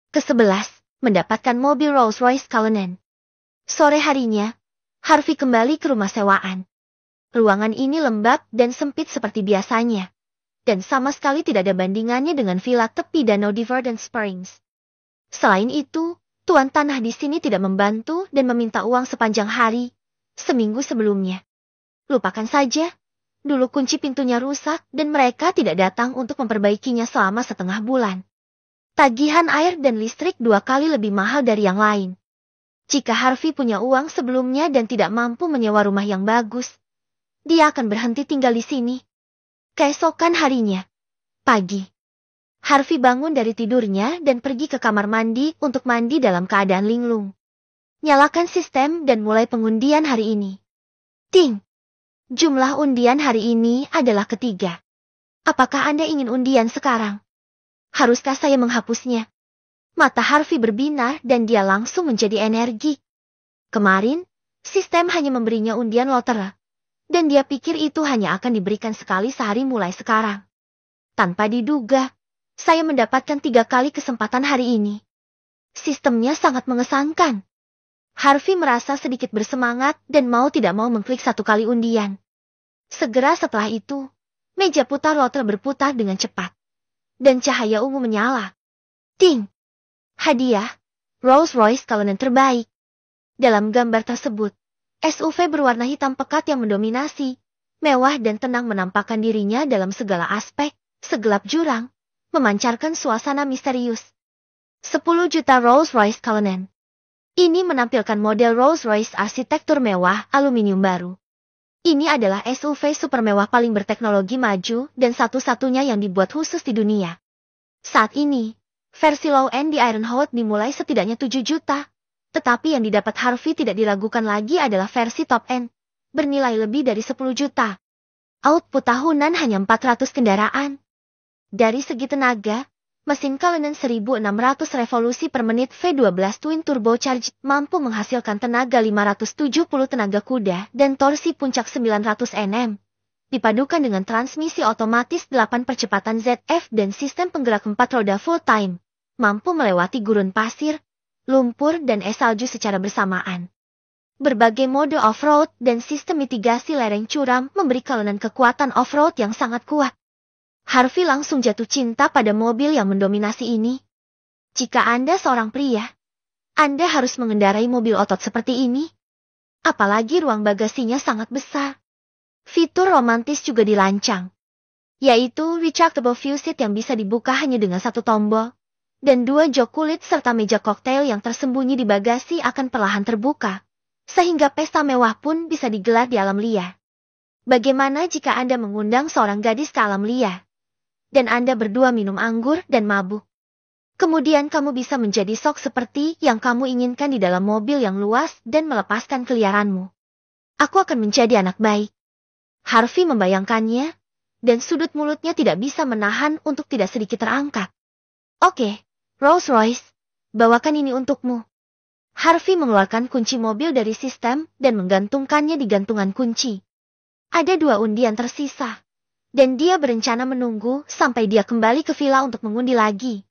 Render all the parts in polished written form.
Ke-11, mendapatkan mobil Rolls-Royce Cullinan. Sore harinya, Harvey kembali ke rumah sewaan. Ruangan ini lembab dan sempit seperti biasanya, dan sama sekali tidak ada bandingannya dengan villa tepi danau di Verdant Springs. Selain itu, tuan tanah di sini tidak membantu dan meminta uang sepanjang hari, seminggu sebelumnya. Lupakan saja, dulu kunci pintunya rusak dan mereka tidak datang untuk memperbaikinya selama setengah bulan. Tagihan air dan listrik 2 kali lebih mahal dari yang lain. Jika Harvey punya uang sebelumnya dan tidak mampu menyewa rumah yang bagus, dia akan berhenti tinggal di sini. Keesokan harinya, pagi, Harvey bangun dari tidurnya dan pergi ke kamar mandi untuk mandi dalam keadaan linglung. Nyalakan sistem dan mulai pengundian hari ini. Ting! Jumlah undian hari ini adalah ketiga. Apakah Anda ingin undian sekarang? Haruskah saya menghapusnya? Mata Harvey berbinar dan dia langsung menjadi energi. Kemarin, sistem hanya memberinya undian lotre. Dan dia pikir itu hanya akan diberikan sekali sehari mulai sekarang. Tanpa diduga, saya mendapatkan 3 kali kesempatan hari ini. Sistemnya sangat mengesankan. Harvey merasa sedikit bersemangat dan mau tidak mau mengklik 1 kali undian. Segera setelah itu, meja putar lotre berputar dengan cepat. Dan cahaya ungu menyala. Ting! Hadiah, Rolls-Royce Cullinan terbaik. Dalam gambar tersebut, SUV berwarna hitam pekat yang mendominasi, mewah dan tenang menampakkan dirinya dalam segala aspek, segelap jurang, memancarkan suasana misterius. 10 juta Rolls-Royce Cullinan. Ini menampilkan model Rolls-Royce arsitektur mewah aluminium baru. Ini adalah SUV super mewah paling berteknologi maju dan satu-satunya yang dibuat khusus di dunia. Saat ini, versi low-end di Ironwood dimulai setidaknya 7 juta. Tetapi yang didapat Harvey tidak diragukan lagi adalah versi top-end, bernilai lebih dari 10 juta. Output tahunan hanya 400 kendaraan. Dari segi tenaga, mesin Cullinan 1600 revolusi per menit V12 twin turbocharged mampu menghasilkan tenaga 570 tenaga kuda dan torsi puncak 900 Nm. Dipadukan dengan transmisi otomatis 8 percepatan ZF dan sistem penggerak 4 roda full-time, mampu melewati gurun pasir, lumpur dan es salju secara bersamaan. Berbagai mode off-road dan sistem mitigasi lereng curam memberi Cullinan kekuatan off-road yang sangat kuat. Harvey langsung jatuh cinta pada mobil yang mendominasi ini. Jika Anda seorang pria, Anda harus mengendarai mobil otot seperti ini. Apalagi ruang bagasinya sangat besar. Fitur romantis juga dirancang, yaitu retractable view seat yang bisa dibuka hanya dengan 1 tombol, dan 2 jok kulit serta meja koktail yang tersembunyi di bagasi akan perlahan terbuka, sehingga pesta mewah pun bisa digelar di alam liar. Bagaimana jika Anda mengundang seorang gadis ke alam liar, dan Anda berdua minum anggur dan mabuk? Kemudian kamu bisa menjadi sok seperti yang kamu inginkan di dalam mobil yang luas dan melepaskan keliaranmu. Aku akan menjadi anak baik. Harvey membayangkannya, dan sudut mulutnya tidak bisa menahan untuk tidak sedikit terangkat. Oke, Rolls-Royce, bawakan ini untukmu. Harvey mengeluarkan kunci mobil dari sistem dan menggantungkannya di gantungan kunci. Ada 2 undian tersisa, dan dia berencana menunggu sampai dia kembali ke villa untuk mengundi lagi.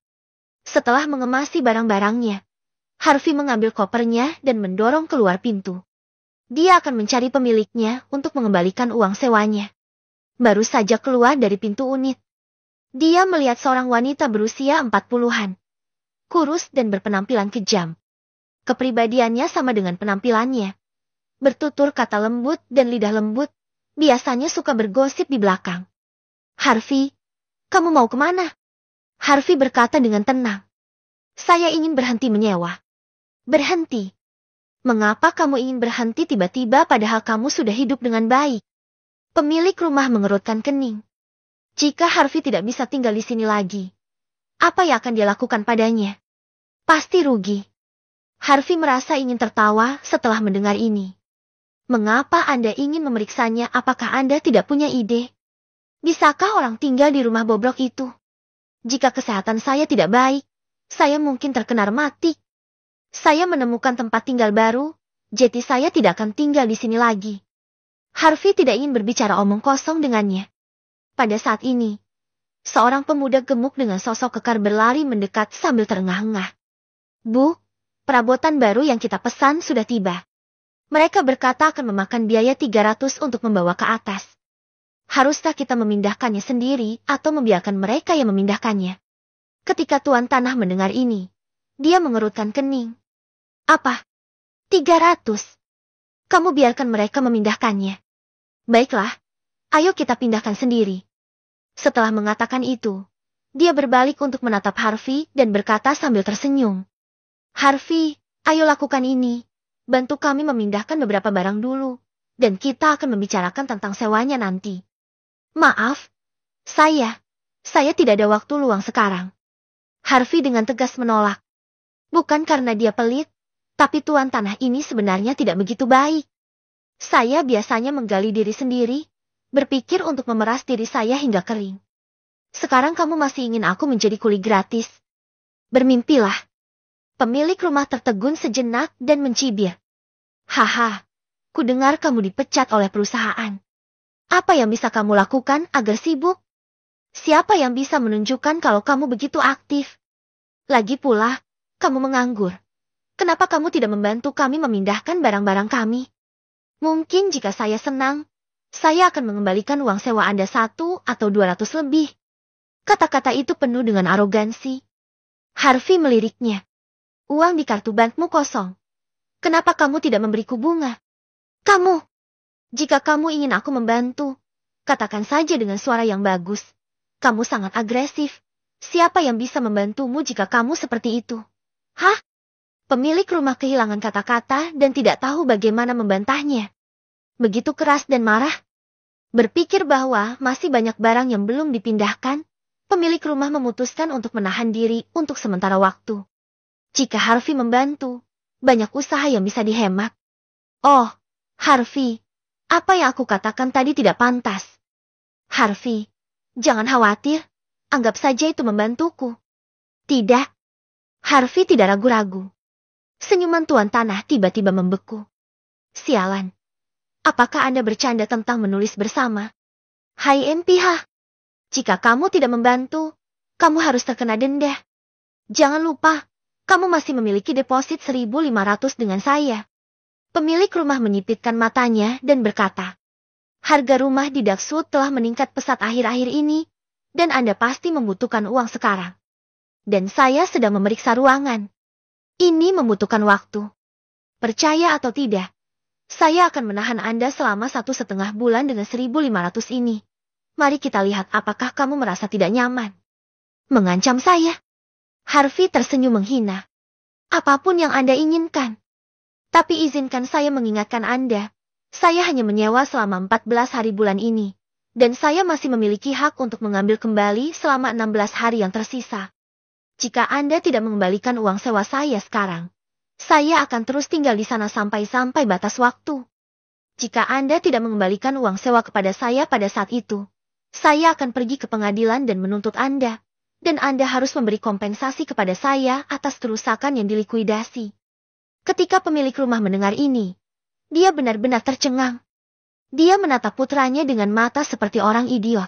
Setelah mengemasi barang-barangnya, Harvey mengambil kopernya dan mendorong keluar pintu. Dia akan mencari pemiliknya untuk mengembalikan uang sewanya. Baru saja keluar dari pintu unit, dia melihat seorang wanita berusia 40-an. Kurus dan berpenampilan kejam. Kepribadiannya sama dengan penampilannya. Bertutur kata lembut dan lidah lembut, biasanya suka bergosip di belakang. Harvey, kamu mau kemana? Harvey berkata dengan tenang. Saya ingin berhenti menyewa. Berhenti? Mengapa kamu ingin berhenti tiba-tiba padahal kamu sudah hidup dengan baik? Pemilik rumah mengerutkan kening. Jika Harvey tidak bisa tinggal di sini lagi, apa yang akan dia lakukan padanya? Pasti rugi. Harvey merasa ingin tertawa setelah mendengar ini. Mengapa Anda ingin memeriksanya? Apakah Anda tidak punya ide? Bisakah orang tinggal di rumah bobrok itu? Jika kesehatan saya tidak baik, saya mungkin terkena rematik. Saya menemukan tempat tinggal baru, jadi saya tidak akan tinggal di sini lagi. Harvey tidak ingin berbicara omong kosong dengannya. Pada saat ini, seorang pemuda gemuk dengan sosok kekar berlari mendekat sambil terengah-engah. Bu, perabotan baru yang kita pesan sudah tiba. Mereka berkata akan memakan biaya 300 untuk membawa ke atas. Haruskah kita memindahkannya sendiri atau membiarkan mereka yang memindahkannya? Ketika tuan tanah mendengar ini, dia mengerutkan kening. Apa? 300? Kamu biarkan mereka memindahkannya. Baiklah, ayo kita pindahkan sendiri. Setelah mengatakan itu, dia berbalik untuk menatap Harvey dan berkata sambil tersenyum. Harvey, ayo lakukan ini. Bantu kami memindahkan beberapa barang dulu, dan kita akan membicarakan tentang sewanya nanti. Maaf, saya tidak ada waktu luang sekarang. Harvey dengan tegas menolak. Bukan karena dia pelit, tapi tuan tanah ini sebenarnya tidak begitu baik. Saya biasanya menggali diri sendiri, berpikir untuk memeras diri saya hingga kering. Sekarang kamu masih ingin aku menjadi kuli gratis? Bermimpilah. Pemilik rumah tertegun sejenak dan mencibir. Haha, ku dengar kamu dipecat oleh perusahaan. Apa yang bisa kamu lakukan agar sibuk? Siapa yang bisa menunjukkan kalau kamu begitu aktif? Lagi pula, kamu menganggur. Kenapa kamu tidak membantu kami memindahkan barang-barang kami? Mungkin jika saya senang, saya akan mengembalikan uang sewa Anda 1 atau 200 lebih. Kata-kata itu penuh dengan arogansi. Harvey meliriknya. Uang di kartu bankmu kosong. Kenapa kamu tidak memberiku bunga? Kamu! Jika kamu ingin aku membantu, katakan saja dengan suara yang bagus. Kamu sangat agresif. Siapa yang bisa membantumu jika kamu seperti itu? Hah? Pemilik rumah kehilangan kata-kata dan tidak tahu bagaimana membantahnya. Begitu keras dan marah. Berpikir bahwa masih banyak barang yang belum dipindahkan, pemilik rumah memutuskan untuk menahan diri untuk sementara waktu. Jika Harvey membantu, banyak usaha yang bisa dihemat. Oh, Harvey, apa yang aku katakan tadi tidak pantas. Harvey, jangan khawatir, anggap saja itu membantuku. Tidak. Harvey tidak ragu-ragu. Senyuman tuan tanah tiba-tiba membeku. Sialan. Apakah Anda bercanda tentang menulis bersama? Hai MPH. Jika kamu tidak membantu, kamu harus terkena denda. Jangan lupa, kamu masih memiliki deposit 1.500 dengan saya. Pemilik rumah menyipitkan matanya dan berkata, harga rumah di Daksud telah meningkat pesat akhir-akhir ini, dan Anda pasti membutuhkan uang sekarang. Dan saya sedang memeriksa ruangan. Ini membutuhkan waktu. Percaya atau tidak, saya akan menahan Anda selama 1,5 bulan dengan 1.500 ini. Mari kita lihat apakah kamu merasa tidak nyaman. Mengancam saya? Harvey tersenyum menghina. Apapun yang Anda inginkan. Tapi izinkan saya mengingatkan Anda. Saya hanya menyewa selama 14 hari bulan ini. Dan saya masih memiliki hak untuk mengambil kembali selama 16 hari yang tersisa. Jika Anda tidak mengembalikan uang sewa saya sekarang, saya akan terus tinggal di sana sampai batas waktu. Jika Anda tidak mengembalikan uang sewa kepada saya pada saat itu, saya akan pergi ke pengadilan dan menuntut Anda. Dan Anda harus memberi kompensasi kepada saya atas kerusakan yang dilikuidasi. Ketika pemilik rumah mendengar ini, dia benar-benar tercengang. Dia menatap putranya dengan mata seperti orang idiot.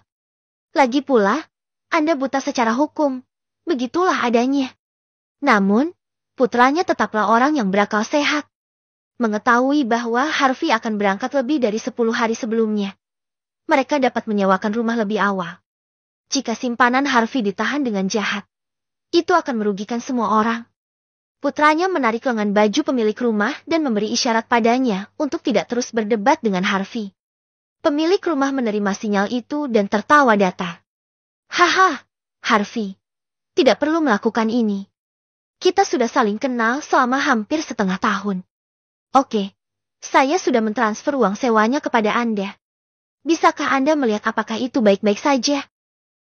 Lagi pula, Anda buta secara hukum. Begitulah adanya. Namun, putranya tetaplah orang yang berakal sehat. Mengetahui bahwa Harvey akan berangkat lebih dari 10 hari sebelumnya. Mereka dapat menyewakan rumah lebih awal. Jika simpanan Harvey ditahan dengan jahat, itu akan merugikan semua orang. Putranya menarik lengan baju pemilik rumah dan memberi isyarat padanya untuk tidak terus berdebat dengan Harvey. Pemilik rumah menerima sinyal itu dan tertawa datar. Haha, Harvey, tidak perlu melakukan ini. Kita sudah saling kenal selama hampir setengah tahun. Oke, saya sudah mentransfer uang sewanya kepada Anda. Bisakah Anda melihat apakah itu baik-baik saja?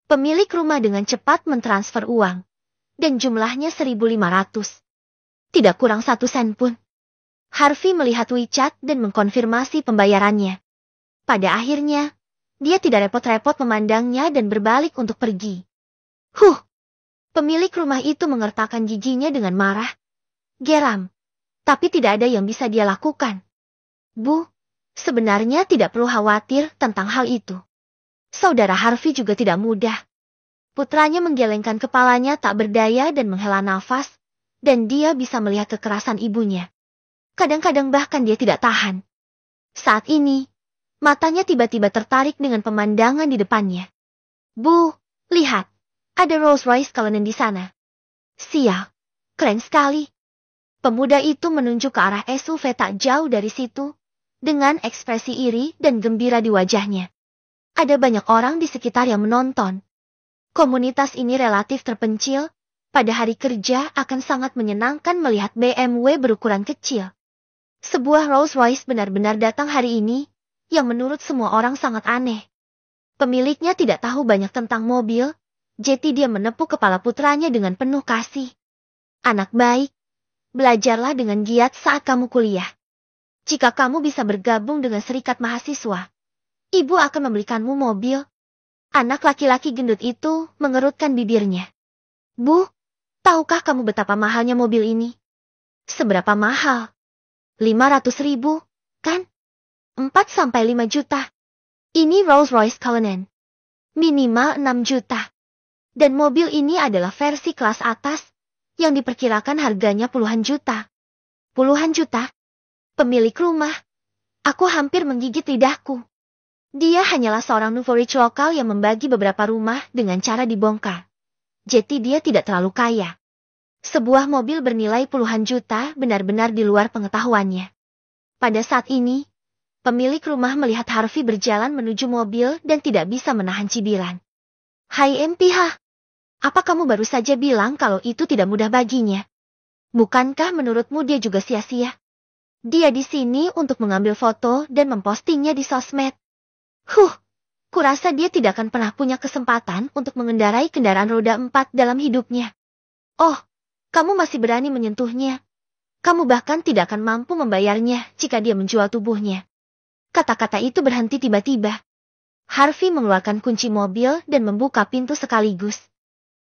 Pemilik rumah dengan cepat mentransfer uang, dan jumlahnya 1.500. Tidak kurang 1 sen pun. Harvey melihat WeChat dan mengkonfirmasi pembayarannya. Pada akhirnya, dia tidak repot-repot memandangnya dan berbalik untuk pergi. Pemilik rumah itu mengertakkan giginya dengan marah. Geram, tapi tidak ada yang bisa dia lakukan. Bu, sebenarnya tidak perlu khawatir tentang hal itu. Saudara Harvey juga tidak mudah. Putranya menggelengkan kepalanya tak berdaya dan menghela nafas, dan dia bisa melihat kekerasan ibunya. Kadang-kadang bahkan dia tidak tahan. Saat ini, matanya tiba-tiba tertarik dengan pemandangan di depannya. Bu, lihat, ada Rolls-Royce Cullinan di sana. Sial, keren sekali. Pemuda itu menunjuk ke arah SUV tak jauh dari situ, dengan ekspresi iri dan gembira di wajahnya. Ada banyak orang di sekitar yang menonton. Komunitas ini relatif terpencil, pada hari kerja akan sangat menyenangkan melihat BMW berukuran kecil. Sebuah Rolls-Royce benar-benar datang hari ini, yang menurut semua orang sangat aneh. Pemiliknya tidak tahu banyak tentang mobil, jadi dia menepuk kepala putranya dengan penuh kasih. Anak baik, belajarlah dengan giat saat kamu kuliah. Jika kamu bisa bergabung dengan serikat mahasiswa, ibu akan membelikanmu mobil. Anak laki-laki gendut itu mengerutkan bibirnya. Bu, tahukah kamu betapa mahalnya mobil ini? Seberapa mahal? 500.000, kan? 4-5 juta. Ini Rolls-Royce Cullinan. Minimal 6 juta. Dan mobil ini adalah versi kelas atas, yang diperkirakan harganya puluhan juta. Puluhan juta? Pemilik rumah. Aku hampir menggigit lidahku. Dia hanyalah seorang nouveau riche lokal yang membagi beberapa rumah dengan cara dibongkar. Jadi dia tidak terlalu kaya. Sebuah mobil bernilai puluhan juta benar-benar di luar pengetahuannya. Pada saat ini, pemilik rumah melihat Harvey berjalan menuju mobil dan tidak bisa menahan cibiran. Hai MPH, apa kamu baru saja bilang kalau itu tidak mudah baginya? Bukankah menurutmu dia juga sia-sia? Dia di sini untuk mengambil foto dan mempostingnya di sosmed. Kurasa dia tidak akan pernah punya kesempatan untuk mengendarai kendaraan roda 4 dalam hidupnya. Oh, kamu masih berani menyentuhnya. Kamu bahkan tidak akan mampu membayarnya jika dia menjual tubuhnya. Kata-kata itu berhenti tiba-tiba. Harvey mengeluarkan kunci mobil dan membuka pintu sekaligus.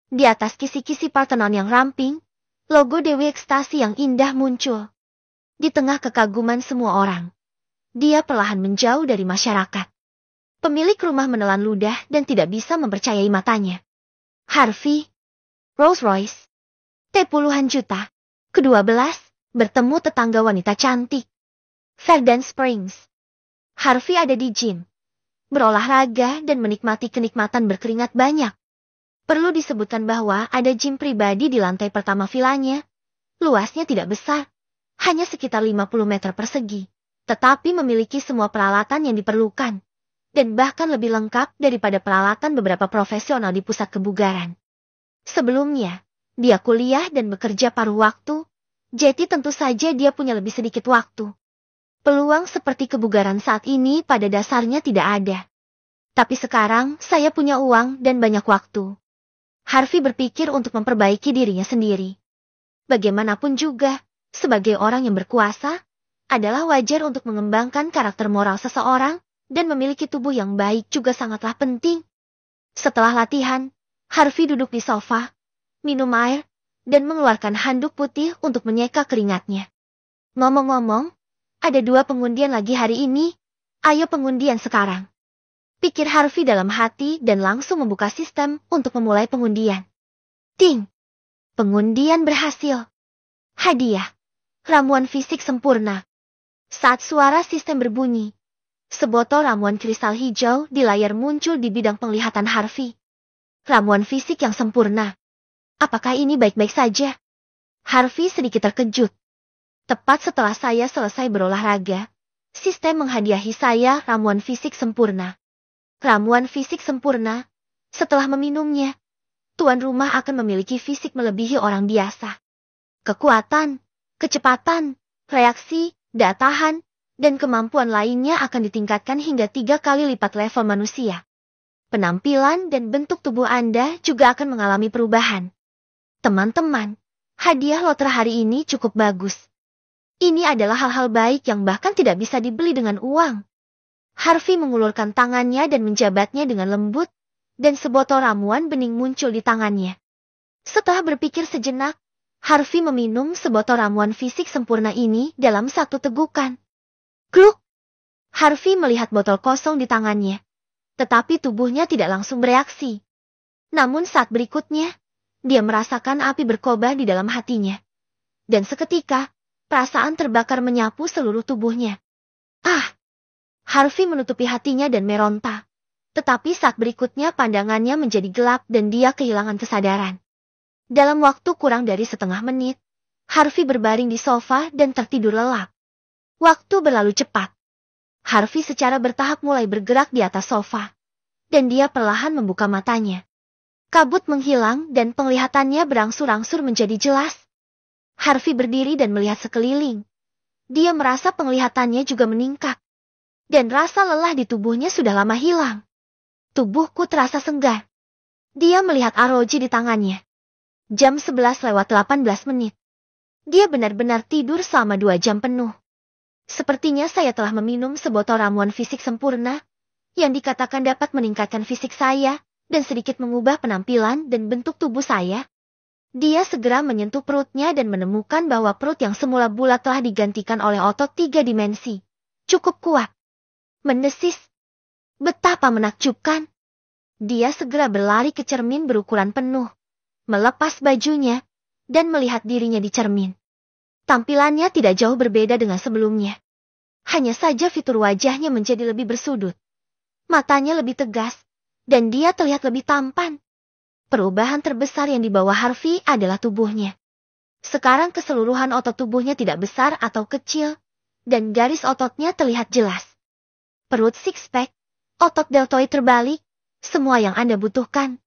Di atas kisi-kisi Parthenon yang ramping, logo Dewi Ekstasi yang indah muncul. Di tengah kekaguman semua orang, dia perlahan menjauh dari masyarakat. Pemilik rumah menelan ludah dan tidak bisa mempercayai matanya. Harvey, Rolls-Royce, puluhan juta. Ke-12, bertemu tetangga wanita cantik. Verdant Springs. Harvey ada di gym, berolahraga dan menikmati kenikmatan berkeringat banyak. Perlu disebutkan bahwa ada gym pribadi di lantai pertama vilanya. Luasnya tidak besar, hanya sekitar 50 meter persegi, tetapi memiliki semua peralatan yang diperlukan, dan bahkan lebih lengkap daripada peralatan beberapa profesional di pusat kebugaran. Sebelumnya, dia kuliah dan bekerja paruh waktu, jadi tentu saja dia punya lebih sedikit waktu. Peluang seperti kebugaran saat ini pada dasarnya tidak ada. Tapi sekarang saya punya uang dan banyak waktu. Harvey berpikir untuk memperbaiki dirinya sendiri. Bagaimanapun juga, sebagai orang yang berkuasa, adalah wajar untuk mengembangkan karakter moral seseorang, dan memiliki tubuh yang baik juga sangatlah penting. Setelah latihan, Harvey duduk di sofa, minum air, dan mengeluarkan handuk putih untuk menyeka keringatnya. Ngomong-ngomong, ada 2 pengundian lagi hari ini. Ayo pengundian sekarang. Pikir Harvey dalam hati dan langsung membuka sistem untuk memulai pengundian. Ting! Pengundian berhasil. Hadiah. Ramuan fisik sempurna. Saat suara sistem berbunyi, sebotol ramuan kristal hijau di layar muncul di bidang penglihatan Harvey. Ramuan fisik yang sempurna. Apakah ini baik-baik saja? Harvey sedikit terkejut. Tepat setelah saya selesai berolahraga, sistem menghadiahi saya ramuan fisik sempurna. Ramuan fisik sempurna. Setelah meminumnya, tuan rumah akan memiliki fisik melebihi orang biasa. Kekuatan, kecepatan, reaksi, daya tahan, dan kemampuan lainnya akan ditingkatkan hingga 3 kali lipat level manusia. Penampilan dan bentuk tubuh Anda juga akan mengalami perubahan. Teman-teman, hadiah lotre hari ini cukup bagus. Ini adalah hal-hal baik yang bahkan tidak bisa dibeli dengan uang. Harvey mengulurkan tangannya dan menjabatnya dengan lembut, dan sebotol ramuan bening muncul di tangannya. Setelah berpikir sejenak, Harvey meminum sebotol ramuan fisik sempurna ini dalam satu tegukan. Gluk! Harvey melihat botol kosong di tangannya, tetapi tubuhnya tidak langsung bereaksi. Namun saat berikutnya, dia merasakan api berkobar di dalam hatinya, Dan seketika, perasaan terbakar menyapu seluruh tubuhnya. Ah! Harvey menutupi hatinya dan meronta. Tetapi saat berikutnya pandangannya menjadi gelap dan dia kehilangan kesadaran. Dalam waktu kurang dari setengah menit, Harvey berbaring di sofa dan tertidur lelap. Waktu berlalu cepat. Harvey secara bertahap mulai bergerak di atas sofa. Dan dia perlahan membuka matanya. Kabut menghilang dan penglihatannya berangsur-angsur menjadi jelas. Harvey berdiri dan melihat sekeliling. Dia merasa penglihatannya juga meningkat. Dan rasa lelah di tubuhnya sudah lama hilang. Tubuhku terasa segar. Dia melihat arloji di tangannya. Jam 11:18 menit. Dia benar-benar tidur selama 2 jam penuh. Sepertinya saya telah meminum sebotol ramuan fisik sempurna, yang dikatakan dapat meningkatkan fisik saya, dan sedikit mengubah penampilan dan bentuk tubuh saya. Dia segera menyentuh perutnya dan menemukan bahwa perut yang semula bulat telah digantikan oleh otot 3 dimensi. Cukup kuat. Mendesis. Betapa menakjubkan. Dia segera berlari ke cermin berukuran penuh, melepas bajunya, dan melihat dirinya di cermin. Tampilannya tidak jauh berbeda dengan sebelumnya. Hanya saja fitur wajahnya menjadi lebih bersudut. Matanya lebih tegas, dan dia terlihat lebih tampan. Perubahan terbesar yang dibawa Harvey adalah tubuhnya. Sekarang keseluruhan otot tubuhnya tidak besar atau kecil, dan garis ototnya terlihat jelas. Perut six-pack, otot deltoid terbalik, semua yang Anda butuhkan.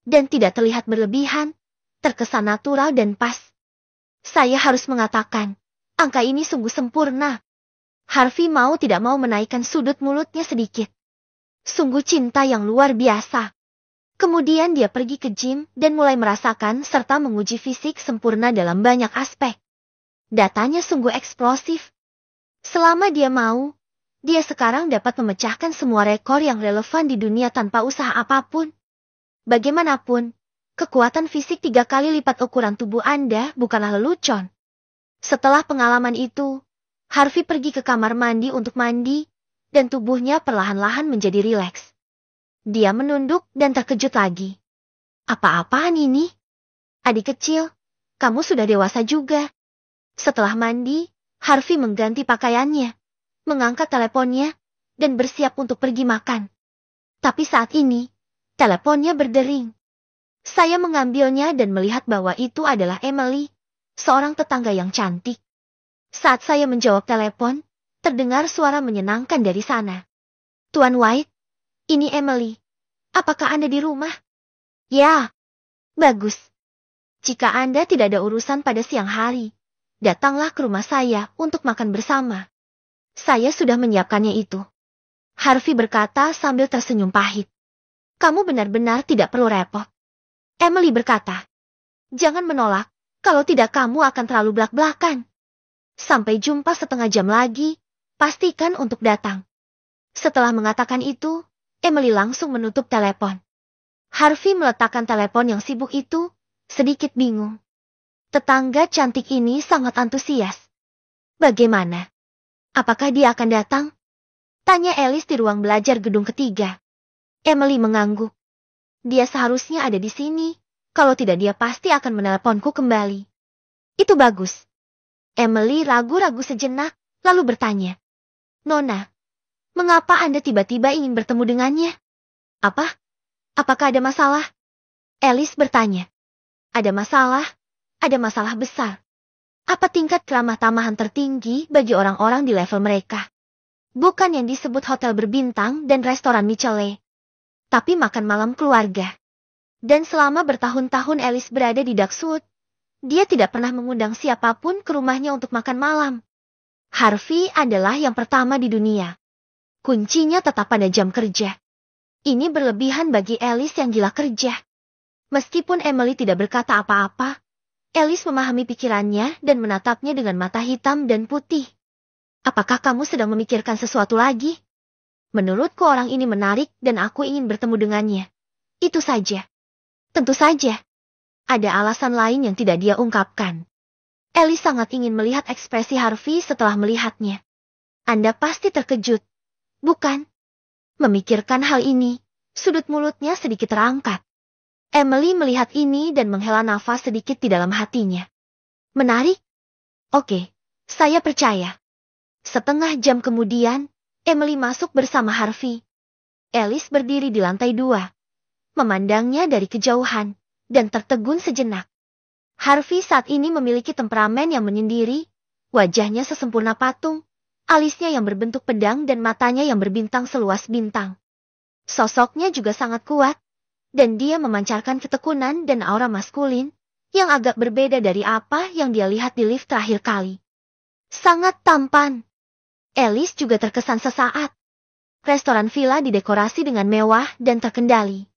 Dan tidak terlihat berlebihan, terkesan natural dan pas. Saya harus mengatakan, angka ini sungguh sempurna. Harvey mau tidak mau menaikkan sudut mulutnya sedikit. Sungguh cinta yang luar biasa. Kemudian dia pergi ke gym dan mulai merasakan serta menguji fisik sempurna dalam banyak aspek. Datanya sungguh eksplosif. Selama dia mau, dia sekarang dapat memecahkan semua rekor yang relevan di dunia tanpa usaha apapun. Bagaimanapun, kekuatan fisik 3 kali lipat ukuran tubuh Anda bukanlah lelucon. Setelah pengalaman itu, Harvey pergi ke kamar mandi untuk mandi, dan tubuhnya perlahan-lahan menjadi rileks. Dia menunduk dan terkejut lagi. Apa-apaan ini? Adik kecil, kamu sudah dewasa juga. Setelah mandi, Harvey mengganti pakaiannya, mengangkat teleponnya, dan bersiap untuk pergi makan. Tapi saat ini, teleponnya berdering. Saya mengambilnya dan melihat bahwa itu adalah Emily, seorang tetangga yang cantik. Saat saya menjawab telepon, terdengar suara menyenangkan dari sana. Tuan White, ini Emily. Apakah Anda di rumah? Ya, bagus. Jika Anda tidak ada urusan pada siang hari, datanglah ke rumah saya untuk makan bersama. Saya sudah menyiapkannya itu. Harvey berkata sambil tersenyum pahit. Kamu benar-benar tidak perlu repot. Emily berkata, jangan menolak, kalau tidak kamu akan terlalu blak-blakan. Sampai jumpa setengah jam lagi, pastikan untuk datang. Setelah mengatakan itu, Emily langsung menutup telepon. Harvey meletakkan telepon yang sibuk itu, sedikit bingung. Tetangga cantik ini sangat antusias. Bagaimana? Apakah dia akan datang? Tanya Alice di ruang belajar gedung ketiga. Emily mengangguk. Dia seharusnya ada di sini, kalau tidak dia pasti akan meneleponku kembali. Itu bagus. Emily ragu-ragu sejenak, lalu bertanya. Nona, mengapa Anda tiba-tiba ingin bertemu dengannya? Apa? Apakah ada masalah? Alice bertanya. Ada masalah besar. Apa tingkat keramah tamahan tertinggi bagi orang-orang di level mereka? Bukan yang disebut hotel berbintang dan restoran Michelin, tapi makan malam keluarga. Dan selama bertahun-tahun Alice berada di Darkwood, dia tidak pernah mengundang siapapun ke rumahnya untuk makan malam. Harvey adalah yang pertama di dunia. Kuncinya tetap pada jam kerja. Ini berlebihan bagi Alice yang gila kerja. Meskipun Emily tidak berkata apa-apa, Alice memahami pikirannya dan menatapnya dengan mata hitam dan putih. Apakah kamu sedang memikirkan sesuatu lagi? Menurutku orang ini menarik dan aku ingin bertemu dengannya. Itu saja. Tentu saja. Ada alasan lain yang tidak dia ungkapkan. Alice sangat ingin melihat ekspresi Harvey setelah melihatnya. Anda pasti terkejut, bukan? Memikirkan hal ini, sudut mulutnya sedikit terangkat. Emily melihat ini dan menghela nafas sedikit di dalam hatinya. Menarik? Oke, saya percaya. Setengah jam kemudian, Emily masuk bersama Harvey. Alice berdiri di lantai 2, memandangnya dari kejauhan, dan tertegun sejenak. Harvey saat ini memiliki temperamen yang menyendiri, wajahnya sesempurna patung, alisnya yang berbentuk pedang dan matanya yang berbintang seluas bintang. Sosoknya juga sangat kuat, dan dia memancarkan ketekunan dan aura maskulin, yang agak berbeda dari apa yang dia lihat di lift terakhir kali. Sangat tampan. Alice juga terkesan sesaat. Restoran villa didekorasi dengan mewah dan terkendali.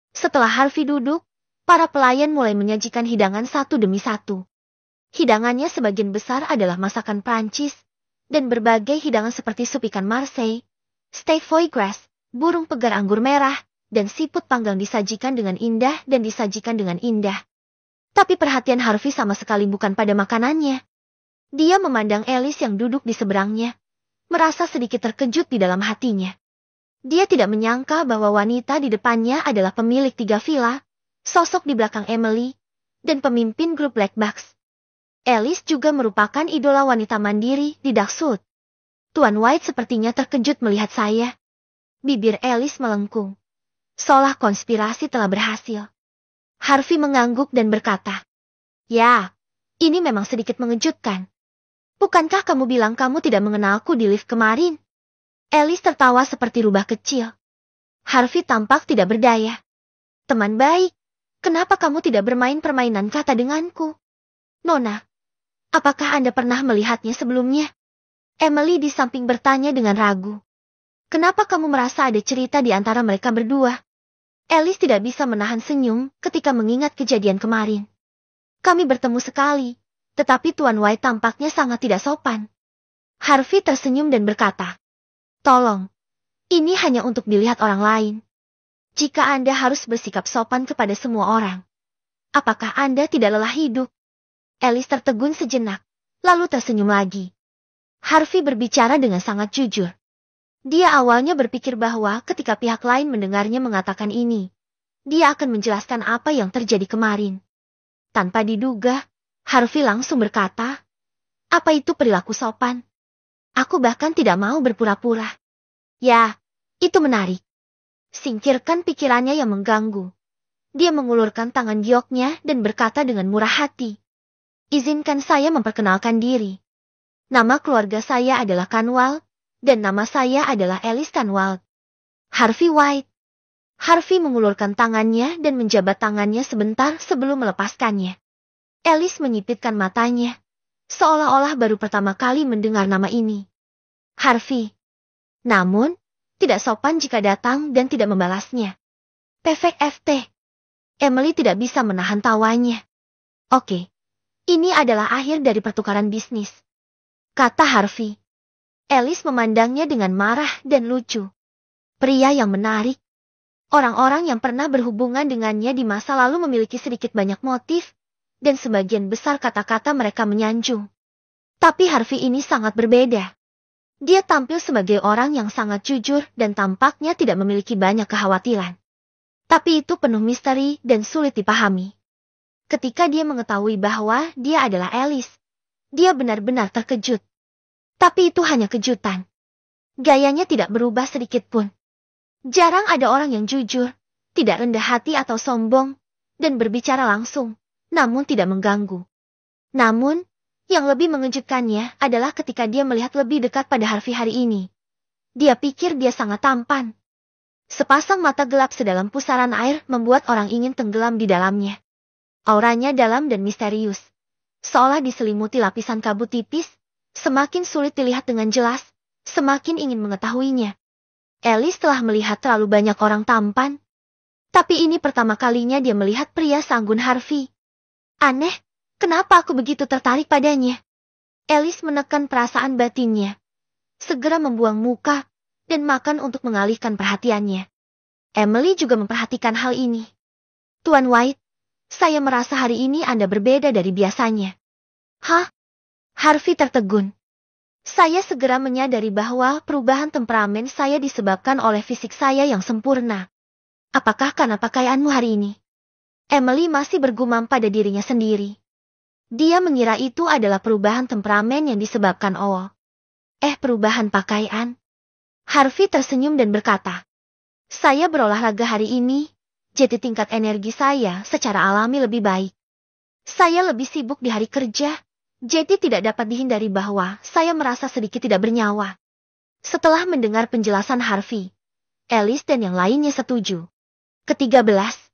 Setelah Harvey duduk, para pelayan mulai menyajikan hidangan satu demi satu. Hidangannya sebagian besar adalah masakan Prancis, dan berbagai hidangan seperti sup ikan Marseille, steak foie gras, burung pegar anggur merah, dan siput panggang disajikan dengan indah dan disajikan dengan indah. Tapi perhatian Harvey sama sekali bukan pada makanannya. Dia memandang Alice yang duduk di seberangnya, merasa sedikit terkejut di dalam hatinya. Dia tidak menyangka bahwa wanita di depannya adalah pemilik 3 villa, sosok di belakang Emily, dan pemimpin grup Black Bucks. Alice juga merupakan idola wanita mandiri di Dachshund. Tuan White sepertinya terkejut melihat saya. Bibir Alice melengkung, seolah konspirasi telah berhasil. Harvey mengangguk dan berkata, "Ya, ini memang sedikit mengejutkan. Bukankah kamu bilang kamu tidak mengenalku di lift kemarin?" Alice tertawa seperti rubah kecil. Harvey tampak tidak berdaya. "Teman baik, kenapa kamu tidak bermain permainan kata denganku? Nona, apakah Anda pernah melihatnya sebelumnya?" Emily di samping bertanya dengan ragu. "Kenapa kamu merasa ada cerita di antara mereka berdua?" Alice tidak bisa menahan senyum ketika mengingat kejadian kemarin. "Kami bertemu sekali, tetapi Tuan White tampaknya sangat tidak sopan." Harvey tersenyum dan berkata, "Tolong, ini hanya untuk dilihat orang lain. Jika Anda harus bersikap sopan kepada semua orang, apakah Anda tidak lelah hidup?" Alice tertegun sejenak, lalu tersenyum lagi. Harvey berbicara dengan sangat jujur. Dia awalnya berpikir bahwa ketika pihak lain mendengarnya mengatakan ini, dia akan menjelaskan apa yang terjadi kemarin. Tanpa diduga, Harvey langsung berkata, "Apa itu perilaku sopan? Aku bahkan tidak mau berpura-pura." "Ya, itu menarik." Singkirkan pikirannya yang mengganggu. Dia mengulurkan tangan gioknya dan berkata dengan murah hati, "Izinkan saya memperkenalkan diri. Nama keluarga saya adalah Kanwal, dan nama saya adalah Alice Kanwal. Harvey White." Harvey mengulurkan tangannya dan menjabat tangannya sebentar sebelum melepaskannya. Alice menyipitkan matanya, seolah-olah baru pertama kali mendengar nama ini. Harvey. Namun, tidak sopan jika datang dan tidak membalasnya. Perfect FT. Emily tidak bisa menahan tawanya. "Oke, ini adalah akhir dari pertukaran bisnis," kata Harvey. Alice memandangnya dengan marah dan lucu. Pria yang menarik. Orang-orang yang pernah berhubungan dengannya di masa lalu memiliki sedikit banyak motif, dan sebagian besar kata-kata mereka menyanjung. Tapi Harvey ini sangat berbeda. Dia tampil sebagai orang yang sangat jujur dan tampaknya tidak memiliki banyak kekhawatiran. Tapi itu penuh misteri dan sulit dipahami. Ketika dia mengetahui bahwa dia adalah Alice, dia benar-benar terkejut. Tapi itu hanya kejutan. Gayanya tidak berubah sedikit pun. Jarang ada orang yang jujur, tidak rendah hati atau sombong, dan berbicara langsung, namun tidak mengganggu. Namun, yang lebih mengejutkannya adalah ketika dia melihat lebih dekat pada Harvey hari ini. Dia pikir dia sangat tampan. Sepasang mata gelap sedalam pusaran air membuat orang ingin tenggelam di dalamnya. Auranya dalam dan misterius, seolah diselimuti lapisan kabut tipis. Semakin sulit dilihat dengan jelas, semakin ingin mengetahuinya. Alice telah melihat terlalu banyak orang tampan. Tapi ini pertama kalinya dia melihat pria seanggun Harvey. Aneh, kenapa aku begitu tertarik padanya? Alice menekan perasaan batinnya. Segera membuang muka, dan makan untuk mengalihkan perhatiannya. Emily juga memperhatikan hal ini. "Tuan White, saya merasa hari ini Anda berbeda dari biasanya." "Hah?" Harvey tertegun. Saya segera menyadari bahwa perubahan temperamen saya disebabkan oleh fisik saya yang sempurna. "Apakah karena pakaianmu hari ini?" Emily masih bergumam pada dirinya sendiri. Dia mengira itu adalah perubahan temperamen yang disebabkan Owo. Perubahan pakaian? Harvey tersenyum dan berkata, saya berolahraga hari ini, jadi tingkat energi saya secara alami lebih baik. Saya lebih sibuk di hari kerja, jadi tidak dapat dihindari bahwa saya merasa sedikit tidak bernyawa. Setelah mendengar penjelasan Harvey, Alice dan yang lainnya setuju. Ke-13.